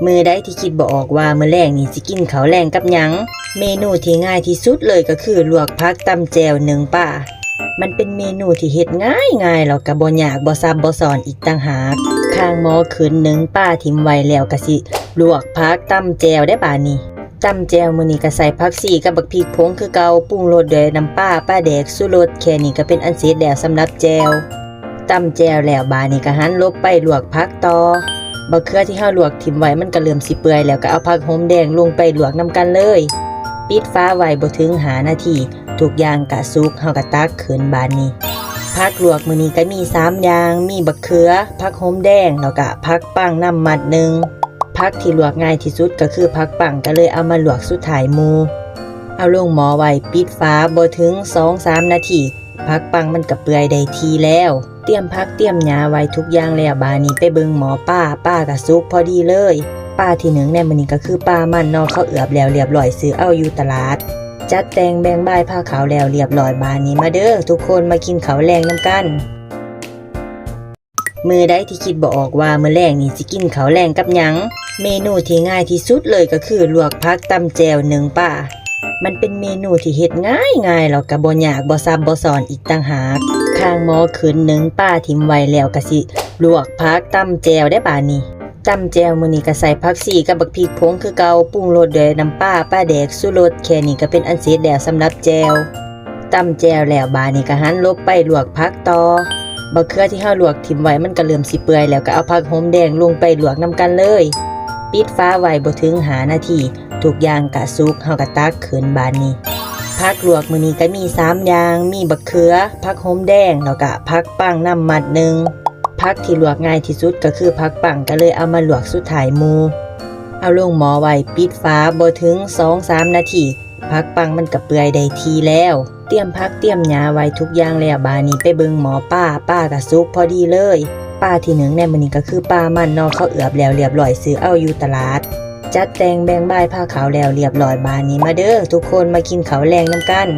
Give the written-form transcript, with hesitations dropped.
มื้อใดที่คิดบ่ออกว่ามื้อแลงนี่สิกินข้าวแลงกับหยังเมนูที่ง่ายที่สุดเลยก็คือลวกผักตำแจ่วนึ่งปลามันเป็นเมนูที่เฮ็ดง่ายแล้วก็บ่ยากบ่ซับบ่ซ้อนอีกต่างหากข้างหม้อขึ้นนึ่งปลาทิ่มไว้แล้วก็สิลวกผักตำแจ่วได้บาดนี้ตำแจ่วมื้อนี้ก็ใส่ผักชีกับบักพริกผงคือเก่าปรุงรสด้วยน้ำปลาแดกชูรสแค่นี้ก็เป็นอันเสร็จแล้วสำหรับแจ่วตำแจ่วแล้วบาดนี้ก็หันลบไปลวกผักต่อบักเขือที่เฮาลวกทิ่มไว้มันก็เริ่มสิเปื่อยแล้วก็เอาผักหอมแดงลงไปลวกนํกันเลยปิดฟ้าไว้บ่ถึง5 นาทีทุกอย่างก็สุกเฮาก็ตักขึ้นบาดนี้ผักลวกมื้อนี้ก็มี3อย่างมีบักเขือผักหอมแดงแล้วก็ผักปังน้ำมัดหนึ่งผักที่ลวกง่ายที่สุดก็คือผักปังก็เลยเอามาลวกสุดท้ายหมู่เอาลงหม้อไว้ปิดฟ้าบ่ถึง 2-3 นาทีผักปังมันก็เปื่อยได้ทีแล้วเตรียมผักเตรียมหญ้าไว้ทุกอย่างแล้วบาดนี้ไปเบิ่งหมอป้าก็สุกพอดีเลยป้าที่หนึ่งในมื้อนี้ก็คือป้ามันเนาะเขาเอือบแล้วเรียบร้อยซื้อเอาอยู่ตลาดจัดแต่งแบ่งบ่ายผ้าขาวแล้วเรียบร้อยบาดนี้มาเด้อทุกคนมากินข้าวแลงนำกันมื้อใดที่คิดบ่ออกว่ามื้อแลงนี่สิกินข้าวแลงกับหยังเมนูที่ง่ายที่สุดเลยก็คือลวกผักตำแจ่วนึ่งปลามันเป็นเมนูที่เฮ็ดง่ายแล้วก็บ่ยากบ่ซับบ่ซ้อนอีกต่างหากข้างหม้อขึ้นนึ่งปลาทิ่มไว้แล้วก็สิลวกผักตำแจ่วได้บาดนี้ตำแจ่วมื้อนี้ก็ใส่ผักชีกับบักพริกผงคือเก่าปรุงรสด้วยน้ำปลาแดกชูรสแค่นี้ก็เป็นอันเสร็จแล้วสำหรับแจ่วตำแจ่วแล้วบาดนี้ก็หันลบไปลวกผักต่อบักเขือที่เฮาลวกทิ่มไว้มันก็เริ่มสิเปื่อยแล้วก็เอาผักหอมแดงลงไปลวกนํกันเลยปิดฟ้าไว้บ่ถึง5 นาทีทุกอย่างก็สุกเฮาก็ตักขึ้นบาดนี้ผักลวกมื้อนี้ก็มี3อย่างมีบักเขือผักหอมแดงแล้วก็ผักปังน้ำมัดหนึ่งผักที่ลวกง่ายที่สุดก็คือผักปังก็เลยเอามาลวกสุดท้ายหมู่เอาลงหม้อไว้ปิดฟ้าบ่ถึง 2-3 นาทีผักปังมันก็เปื่อยได้ทีแล้วเตรียมผักเตรียมหญ้าไว้ทุกอย่างแล้วบาดนี้ไปเบิ่งหมอป้าก็สุกพอดีเลยป้าที่หนึ่งในมื้อนี้ก็คือป้ามันเนาะเขาเอือบแล้วเรียบร้อยซื้อเอาอยู่ตลาดจัดแต่งแบ่งบ่ายผ้าขาวแล้วเรียบร้อยบาดนี้มาเด้อทุกคนมากินข้าวแลงนำกัน